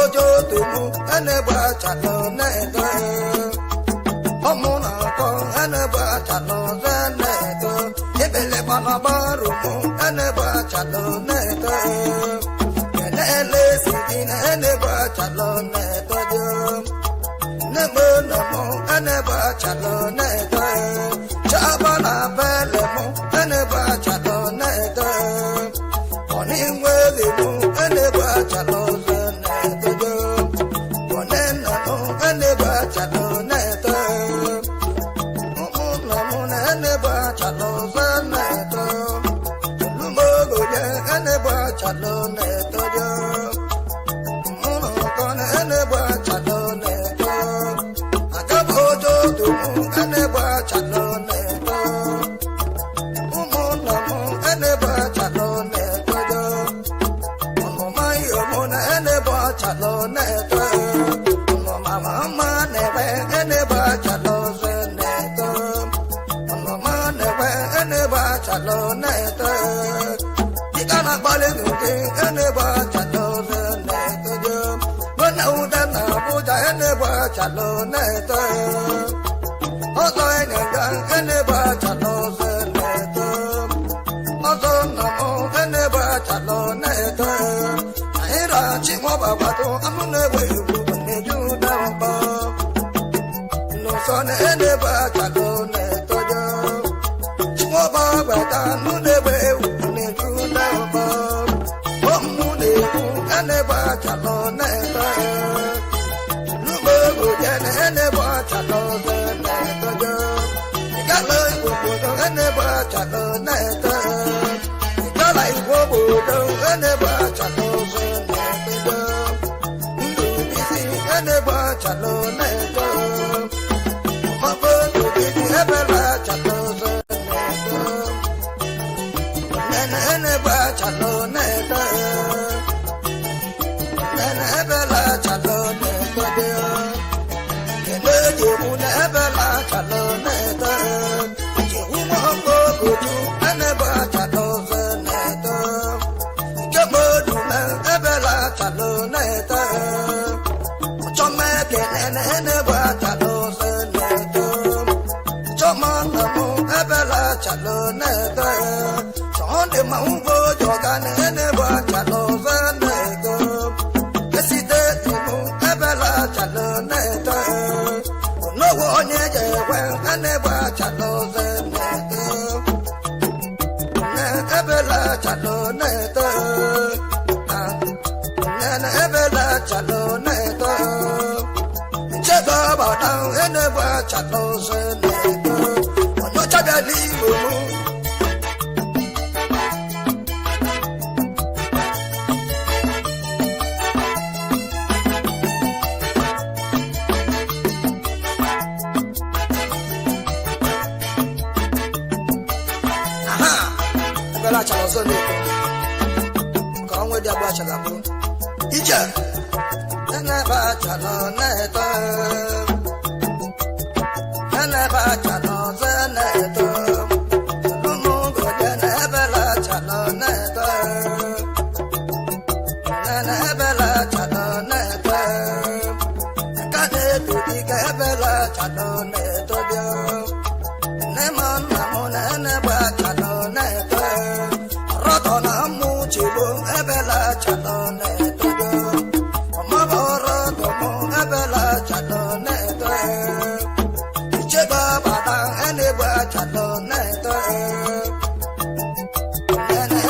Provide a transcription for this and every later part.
bojo tumu ene ba chalo ne to omo na ko ene ba chalo ne to ebele bana baru mu ene ba chalo ne to ele sidina ene ba chalo ne to jo ne mo na mo ene ba chalo ne to chaba na bele mo ene ba chalo ne to oni ngwe mu ene ba chalo ne to jo one na mo ene ba chalo ne to mo na mo ene ba chalo ne to lu mo go ye ene ba chalo ne to jo mo na ko ene ba chalo ne to aga bojo tu mo ene ba chalo ne to mo na mo ene ba chalo ne to jo mo mai o mo na ene ba chalo ne to mo mama ne ba ene ba chalo ne to mo ma ne ba ene ba chalo ne to ikana bale ke ene ba chalo ne to jo na u da na bu ja ene ba chalo ne to o to ene ga ene ba chalo ne to o to na mo ene ba chalo ne to ai ra chi mo ba ba to amu ne we bu ne ju da ba no so ne ene ba chalo ne to jo chi mo ba ba ta nu ne we ne ju da ba o mu ne bu ene ba chalo ne to lu bo bu ja ne ene ba chalo ne to jo ga le bu bu to ene ba chalo ne to ga lai bu bu to ene ba chalo ne to jo lu bi si ene ba chalo ne to ma bo tu bi ene ba chalo ne to ene ba chalo ne to ene ba chalo ne to jo ene ju ne ba chalo ne to ji hu mo bo ku ju ene ba chalo ne to ke mo du na ba chalo ne to cho me ke ene ba chalo ne to cho ma na mo ba chalo ne to so de ma u bo jo ga ene ba chalo ne to ke si de ti mo ba chalo ne to no wo nye je wa ene ba chalo ne to na ba chalo ne to na ba chalo ne to che ba ba ta ene ba chalo ne to no cha da li mo bela chalo so ne ko nwe dia ba chala bu ije na ba chalo ne to na ba chalo so ne to lu mo go de na bela chalo ne to na bela chalo ne to ka de tu di ka bela chalo ne to jo ne ma na mo na ba chalo ne to roto na mu chi bu ebela chalo ne to jo ma bo roto mo ebela chalo ne to che ba ba ta ene ba chalo ne to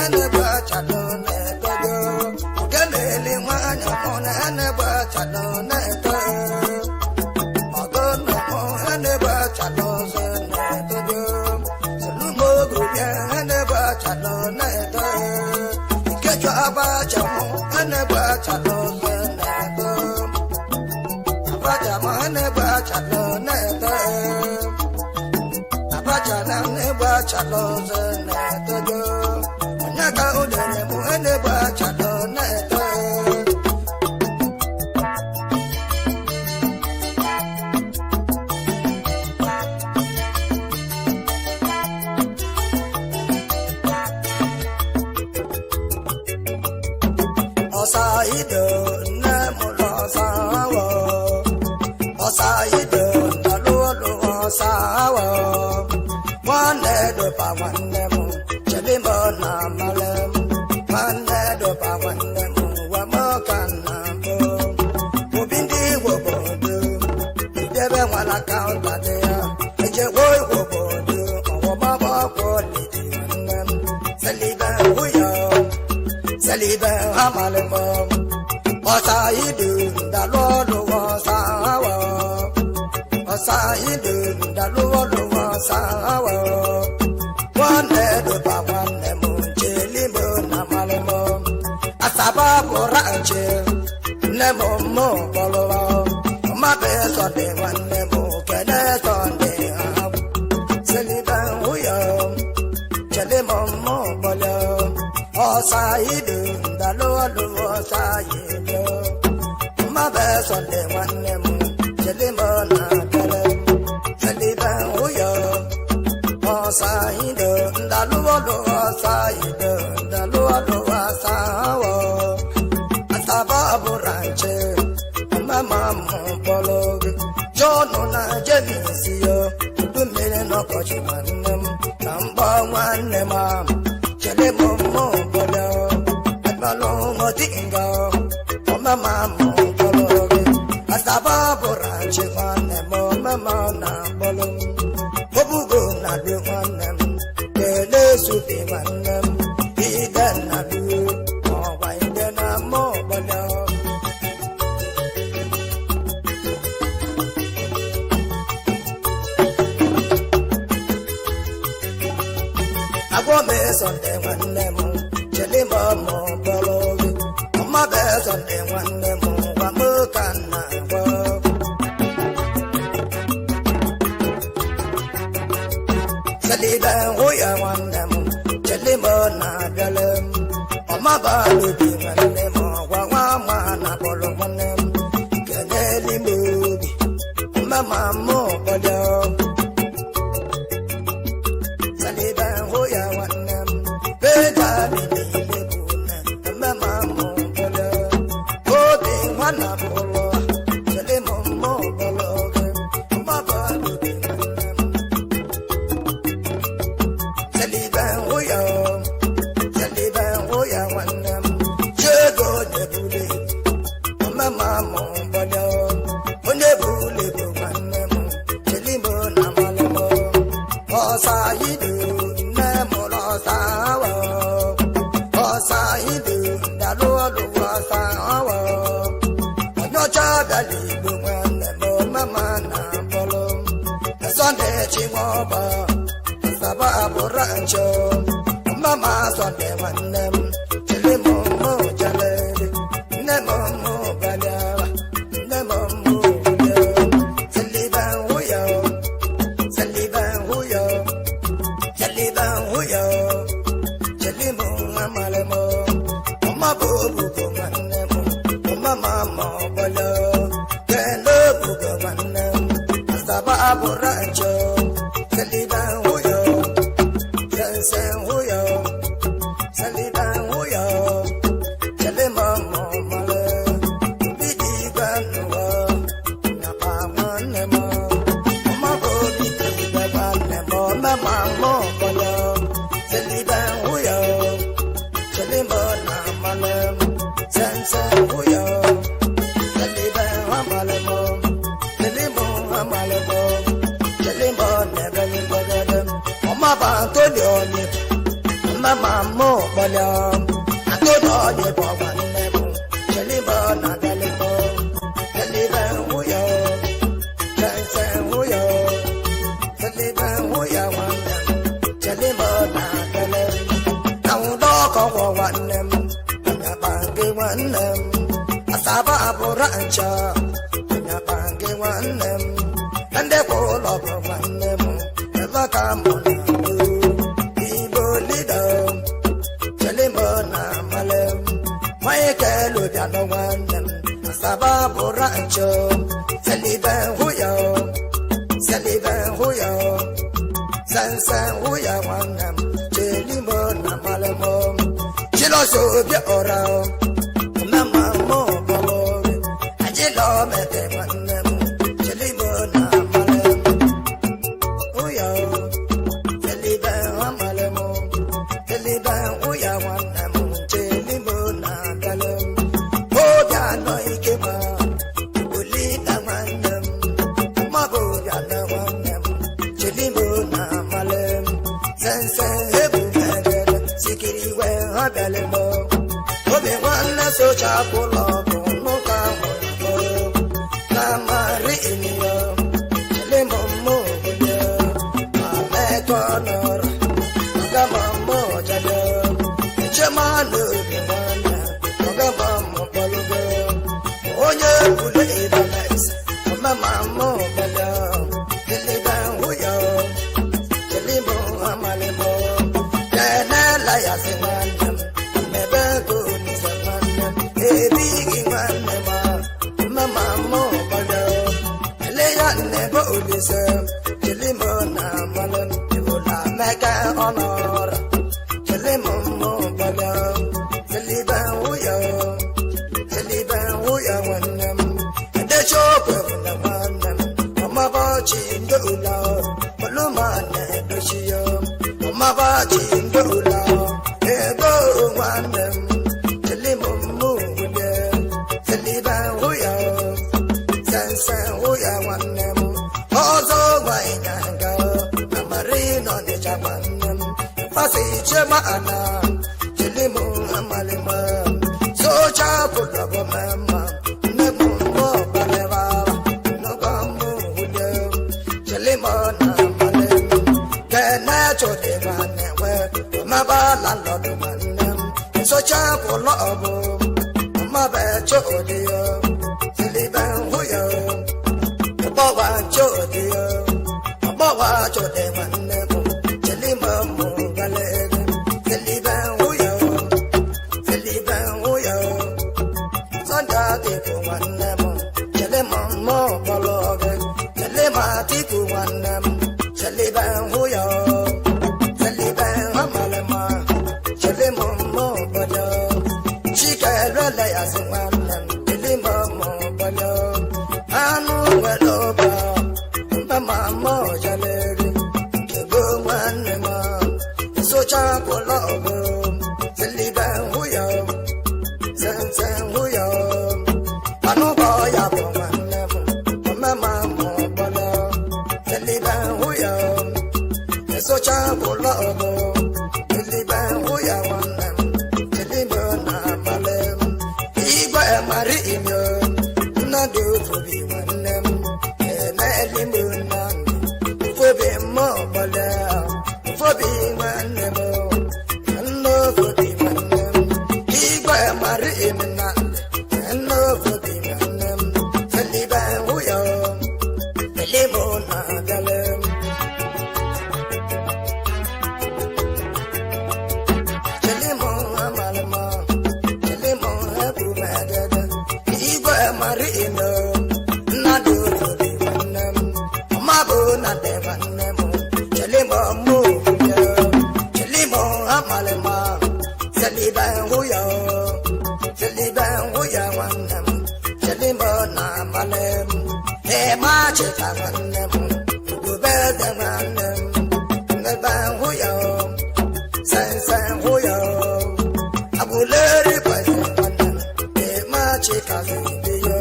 ene ba chalo ne to jo ke le li ma nya mo ene ba chalo ne to ma go no mo ene ba chalo ne to jo lu mo go ya ene ba chalo ne to ke cho ba cha mo ene ba chalo ne to ba cha mo ene ba chalo ne to ba cha na ne ba chalo ne to jo nya ka o de ne mo ene ba chalo ne to Osaido ne mo lo sawa Osaide Dalulu sawa Wane do pa wane mu Chelimo na malem Wane do pa wane mu Wamokana bo Mubindi wobodu Debe wana kaunta dea Eje woi wobodu Owo baba kwoli wanem Saliba huyo Saliba hamalemo Osaide Dalulu sawa Osaide Dalulu sawa Wane do pa wane mu Chelimo na malemo Asaba boranche Nemo mo bolowa Ma be so de wane mu Kene so de ab Seliba huyo Chelimo mo bolo Osaide Dalulu osaide Ma be so de wane mu Chelimo na dele Seliba huyo Osaide Dalulu osaide Dalulu osawa Asaba buranche Mama mbolo Jono na jemisiyo Dumene no kochi wanem Namba wane mam Chele momo mbolo Adbalo motinga Mama mbolo Asaba buranche wane Mama na mbolo Obugo na de wanem Kele supi wanem Ida na du Owainde na mbolo Agwo me sonde wanne mu Chelimo mo bologi Oma be sonde wanne mu Wamukana wo Saliba huya wanne mu Chelimo na dalem Oma ba lubi wanne mu Wawama na bolo wanne mu Keneli mubi Mama mo bolo Saliba huya wanem Beda bini lebuna Mama mo bolo Obi wana bolo Chelimo mo bolo Mama lubi wanem Saliba huya wanem Jego nebule Mama mo bolo Onebule bu wanem Chelimo na malemo Osaide Nemo sawa Osaide Dalulu sawa Onyocha dalibu Nemo mama na bolo Sonde chimoba Saba burancho Mama sonde wanem Chelimo mo jalele Nemo mo balawa Nemo mo balawa Saliba huyo Saliba huyo Saliba huyo Chelimo amalemo Oma bobu go manemo Oma mama bolo Kelo bugo manemo Asaba aburancho Saliba huyo Sense huyo Saliba huyo Chelimo male Bidi gwanuwa Napa manemo Oma bobi tiba manemo Mama mo bolo Saliba huyo Chelimo na malem Sense huyo Saliba amalemo Chelimo amalemo Chelimo nebeli bogadem Oma ba Antonioni Mama mo bolo Antonioni bo wanemo Chelimo na dalemo Saliba huyo Sense huyo Saliba huyo wanem Chelimo na dalem Naudo ko wanem Nyabangi wanem Asaba burancha Nyabangi wanem Ande ko lobo wanem Eva kamona Ibo lido Chelimo na malem Maikelu diano wanem Asaba burancho Saliba huyo Saliba huyo Sansa huya wanem Chelimo na malemo Chilo so bi ora Mama mo bolo Aje mete nwanne m chelibo na amale m ụya chelibe amale m chelibe ụya nwanne m chelibo na abịale m obi anọ ike ma olida nwanne m mabụ obi anọ nwanne m chelibo na amale m sense ebu megere sikiri iwe ha bịale m obi nwanne socha kwụlọ ọgụ n'ụka nwụrụ na mari eniyo elemo mmụọ ma metọ n'ọrụ ọgama mmụọ jade echema n'obi nwanne ọgama mmụkpọlụgo onye bụle ibanes ọmama mmụọ bele elibe nwụya elimo amalimo kenela ya si nwanne m mebe go nise nwanne m ebighi nwanne ma mama mmụọ bele eleya nnebe olise elimo na amalị m ibola meke ọnọrọ elimo mmụọ bele elibe nwụya nwanne m edechokwe na nwanne m ọmabọchi ndị ụlọ ọlụma na-edochi ya ọmabọchi ndị ụlọ ego nwanne m elimo mmụọ elibe nwụya sense nwụya nwanne m ọzọ nwanyị ga na marino dịcha nwanne m fasi chema ana elimo amalima socha kwụlọbọ mema nnegbu mmụọ baleba nnọkọ mmụọ elimo na amalị m kene chọdị nwanne nwe mabala lọdụ nwanne m socha kwụlọbọ mabe chọdị ya elibe nwụya ọgbọwa chọdị ya ọgbọwa chọdị nwanne m elimo mmụọ balego elibe nwụya sọnda dịbụ nwanne m elimo mmụọ bọlọgị elimo atiku nwanne m elibe nwụya elibe amalịma elimo mmụọ bọlọ chike rele ya si nwanne m elimo mmụọ bọlọ anụ nwere ụba mbama mmụọ jaleri ego nwanne m socha kwụlọ ọgụ elibe nwụya sense nwụya anụbọ ya bụ nwanne m omema mmụọ bọlọ elibe nwụya socha kwụlọ ọgụ elibe nwụya nwanne m elibe na abalị m igwe mari imyo nnadụ ofobi nwanne m na-elimo na ufobi mmụọ bọlọ ufobi nwanne m nne ofobi nwanne m igwe mari imna nne ofobi nwanne m elibe nwụya elimo na abịale m elimo amalịma elimo ebu megede igwe mari ime nnadụ ofobi nwanne m ọmabụ na de nwanne m elimo mmụọ elimo amalịma elibe nwụya nwanne m elimo na amalị m ema cheta nwanne m ubede nwanne m ebe nwụya sense nwụya abụleri kwezi nwanne m ema chikazi ibe ya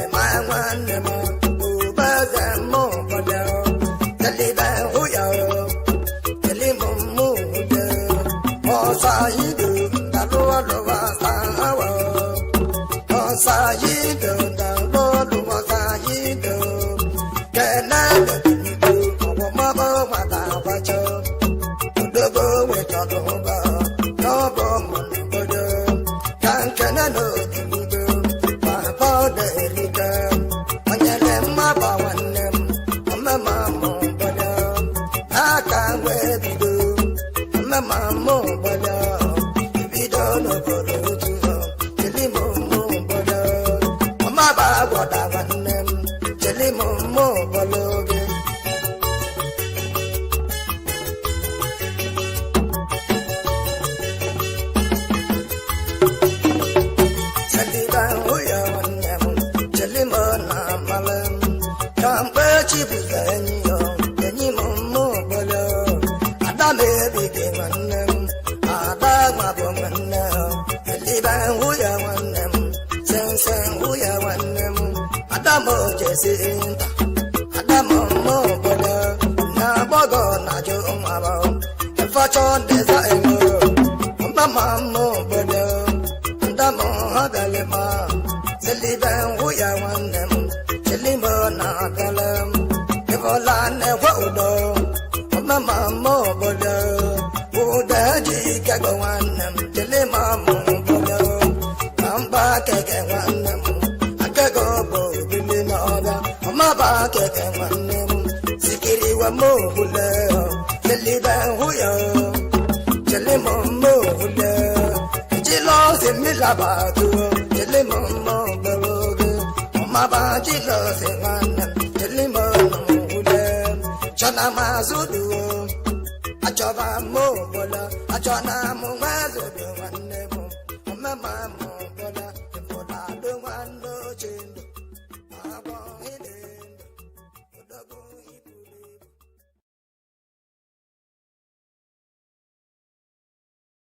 ema nwanne m ubede mmụọ bọlọ elibe nwụya elimo mmụọ ọsa yido dalụọlụwa sahawa ọsa yido dalụọlụwa sayido kene debido ọgbọmọbọ nwata agbachọ odogo wetọdụba n'ọbọ mụnụbodo ka nkene n'odibido papa derike onyere mmaba nwanne m omema mmụbodo aka wee bido omema mmụbodo bido n'obodo otu elimo mmụbodo na malem kampe chibuga enyo enyi mo bolo adame bige manem adagma bo manem liban huya manem sen huya manem adamo jesinta adamo mo bolo na bogo na jo mabo fachon desaimo mama mo bolo adamo hagalema liban huya manem limbo na galam evola ne wodo mama mo bodo uda ji ka go wanam lima mo bodo amba ke wanam akago bo bili na oda mama ba ke wanam sikiri wa mo bule liban huya limo mo bule jilo se milaba tu limo mo bodo maba jilo se wanam limo mule chana mazudu achoba mo bola achana mo mazudu wanne mo mama